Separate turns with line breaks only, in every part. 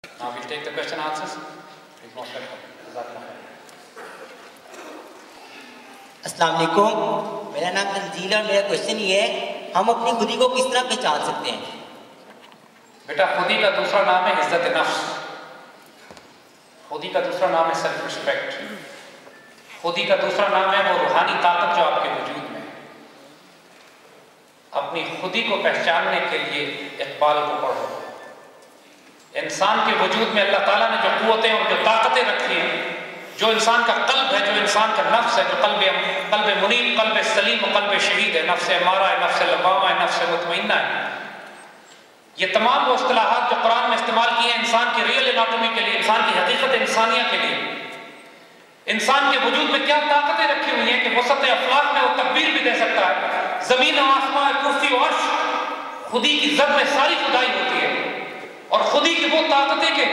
Now we'll take the question answers. Please most welcome.
السلام علیکم، میرا نام تنزیل ہے اور میرا کوشچن یہ ہے ہم اپنی خودی کو کس طرح پہچان سکتے ہیں؟
بیٹا خودی کا دوسرا نام ہے عزت نفس، خودی کا دوسرا نام ہے سیلف ریسپیکٹ، خودی کا دوسرا نام ہے وہ روحانی طاقت جو آپ کے وجود میں ہے۔ اپنی خودی کو پہچاننے کے لیے اقبال کو پڑھو۔ انسان کے وجود میں اللہ تعالیٰ نے جو قوتیں اور جو طاقتیں رکھی ہیں، جو انسان کا قلب ہے، جو انسان کا نفس ہے، جو قلب منیب، قلب سلیم و قلب شہید ہے، نفس امارہ ہے، نفس لوامہ ہے، نفس مطمئنہ ہے، یہ تمام وہ اصطلاحات جو قرآن میں استعمال کی ہیں انسان کی ریئل اناٹومی کے لیے، انسان کی حقیقت انسانیہ کے لیے، انسان کے وجود میں کیا طاقتیں رکھی ہوئی ہیں کہ وسط افلاک میں وہ تکبیر بھی دے سکتا ہے، زمین و آسمان، کرسی و عرش، خودی کی زد میں ساری خدائی ہوتی ہے، اور خودی کی وہ طاقتیں کہ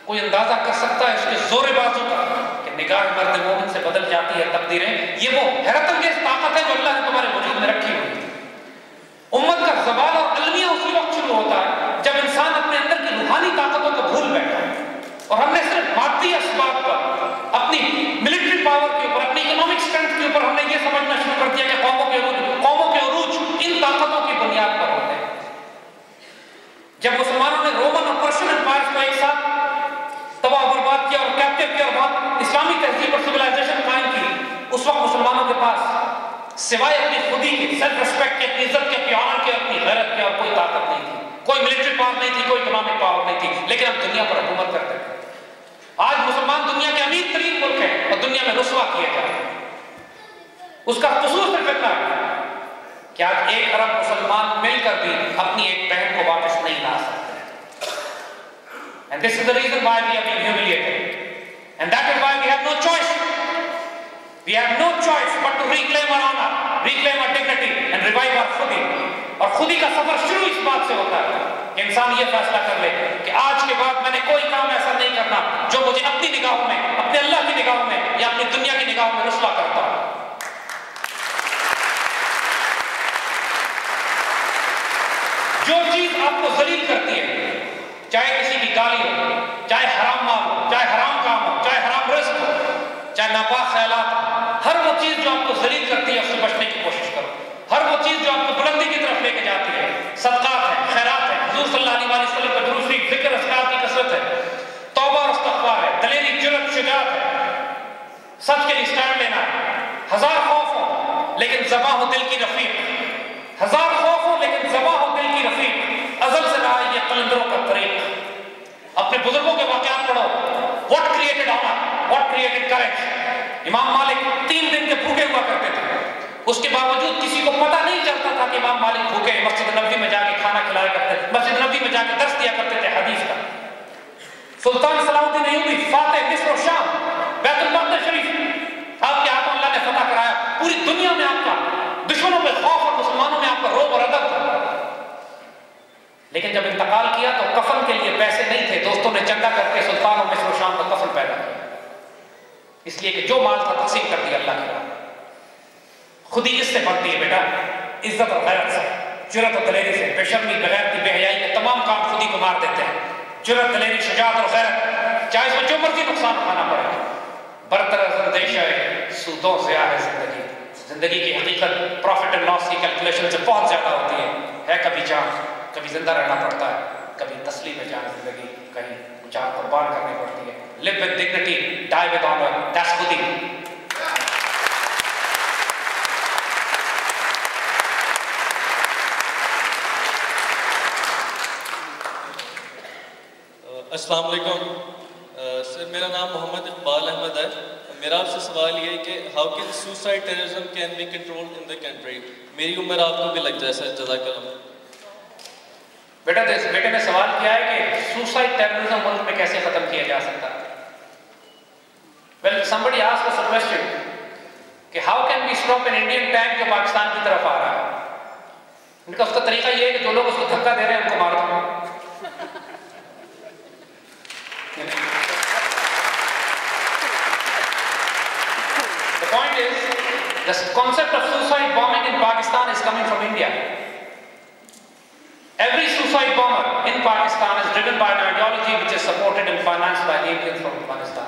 کوئی اندازہ کر سکتا ہے اس کے زور بازو کا کہ نگاہ مرد مومن سے بدل جاتی ہے تقدیریں، یہ وہ حیرت انگیز طاقت ہے جو اللہ نے تمہارے وجود میں رکھی ہوئی ہے۔ امت کا زوال اور المیہ اسی وقت شروع ہوتا ہے جب انسان اپنے اندر کی روحانی طاقتوں کو بھول بیٹھا ہے، اور ہم نے صرف مادی اسباب پر، اپنی ملٹری پاور کے اوپر، اپنی اکنامک اسٹرینتھ کے اوپر ہم نے یہ سمجھنا شروع کر دیا کہ قوموں کے عروج ان طاقتوں کی بنیاد پر ہوتے ہیں۔ جب مسلمانوں نے رومن اور پرشین امپائرز کو ایک ساتھ تباہ و برباد کیا اور کیپٹو کیا اور بعد اسلامی تہذیب اور سویلائزیشن قائم کی، اس وقت مسلمانوں کے پاس سوائے اپنی خودی کی، سیلف ریسپیکٹ کے، اپنی عزت کے، اپنی آنر کے، اپنی غیرت کے اور کوئی طاقت نہیں تھی، کوئی ملٹری پاور نہیں تھی، کوئی اکنامک پاور نہیں تھی، لیکن ہم دنیا پر حکومت کرتے تھے۔ آج مسلمان دنیا کے امیر ترین ملک ہیں اور دنیا میں رسوا کیے جاتے ہیں۔ اس کا قصور صرف اتنا ہے کہ آج 1 ارب مسلمان مل کر بھی اپنی ایک بہن کو واپس نہیں لا سکتے۔ And this is the reason why we have been humiliated. And that is why we have no choice. We have no choice but to reclaim our honor, reclaim our dignity and revive our khudi. اور خودی کا سفر شروع اس بات سے ہوتا ہے کہ انسان یہ فیصلہ کر لے کہ آج کے بعد میں نے کوئی کام ایسا نہیں کرنا جو مجھے اپنی نگاہوں میں، اپنے اللہ کی نگاہوں میں یا اپنی دنیا کی نگاہوں میں رسوا کرتا ہے۔ جو چیز آپ کو ذلیل کرتی ہے، چاہے کسی کی گالی ہو، چاہے حرام مال ہو، چاہے حرام کام ہو، چاہے حرام رزق ہو، چاہے ناپاک خیالات ہو، ہر وہ چیز جو آپ کو ذلیل کرتی ہے اس سے بچنے کی کوشش کرو۔ ہر وہ چیز جو آپ کو بلندی کی طرف لے کے جاتی ہے، صدقات ہیں، خیرات ہیں، حضور صلی اللہ علیہ وسلم کا درود شریف، ذکر اذکار کی کثرت ہے، توبہ اور استغفار ہے، دلیری، جرأت، شجاعت ہے، سچ کے لیے اسٹینڈ لینا ہے۔ ہزار خوف ہو لیکن زباں ہو دل کی رفیق، ہزار خوف ہو لیکن زباں ہو دل کی رفیق، ازل سے رہا ہے یہ قلندروں کا طریق۔ اپنے بزرگوں کے واقعات پڑھو، what created honor, what created courage۔ امام مالک 3 دن کے بھوکے ہوا کرتے تھے، اس کے باوجود کسی کو پتہ نہیں چلتا تھا کہ امام مالک بھوکے، مسجد نبوی میں جا کے کھانا کھلایا کرتے تھے، مسجد نبوی میں جا کے درس دیا کرتے تھے حدیث کا۔ سلطان صلاح الدین ایوبی، فاتح مصر و شام، بیت المقدس شریف، آپ کے ہاتھوں اللہ نے فتح کرایا، پوری دنیا میں آپ کا دشمنوں میں خوف اور مسلمانوں میں آپ کا رعب اور ادب تھا۔ لیکن جب انتقال کیا تو کفن کے لیے پیسے نہیں تھے، دوستوں نے چندہ کر کے سلطان و مصر و شام کا کفن پیدا کیا، اس لیے کہ جو مال تھا تقسیم کر دیا اللہ کے راہ۔ خودی اس سے بڑھتی ہے بیٹا، عزت اور غیرت سے، جرأت اور دلیری سے، بے شرمی، بغیرتی، بے حیائی کے تمام کام خودی کو مار دیتے ہیں۔ جرأت، دلیری، شجاعت اور غیرت، چاہے اس میں جو مرضی نقصان اٹھانا پڑے، برتر از اندیشہ ہے سودوں ضیاء ہے زندگی۔ زندگی کی حقیقت پروفٹ اینڈ لاس کی کیلکولیشن سے بہت زیادہ ہوتی ہے کبھی جان، کبھی زندہ رہنا پڑتا ہے، کبھی تسلیم میں جان زندگی، کہیں جان قربان کرنی پڑتی ہے۔ live with dignity, die with honor, that's خودی۔
السلام علیکم سر، میرا نام محمد اقبال احمد ہے۔ میرا آپ سے سوال یہ ہے کہ how can suicide terrorism can be controlled in the country? میری عمر آپ کو بھی لگ جائے سر، جزاک اللہ۔
بیٹے نے سوال کیا ہے کہ سوسائڈ ٹیررزم ملک میں کیسے ختم کیا جا سکتا ہے۔ Well, somebody asked us a question کہ how can we stop an Indian tank جو پاکستان کی طرف آ رہا ہے؟ ان کا اس کا طریقہ یہ ہے کہ جو لوگ اس کو دھکا دے رہے ہیں ان کو مار دو۔ The point is, the concept of suicide bombing in Pakistan is coming from India. Every suicide bomber in Pakistan is driven by an ideology which is supported and financed by the Indians from Afghanistan.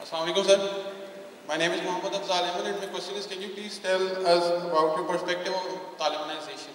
Assalamualaikum sir. My name is Mohammad Afzal Ahmed and my question is, can you please tell us about your perspective on Talibanization?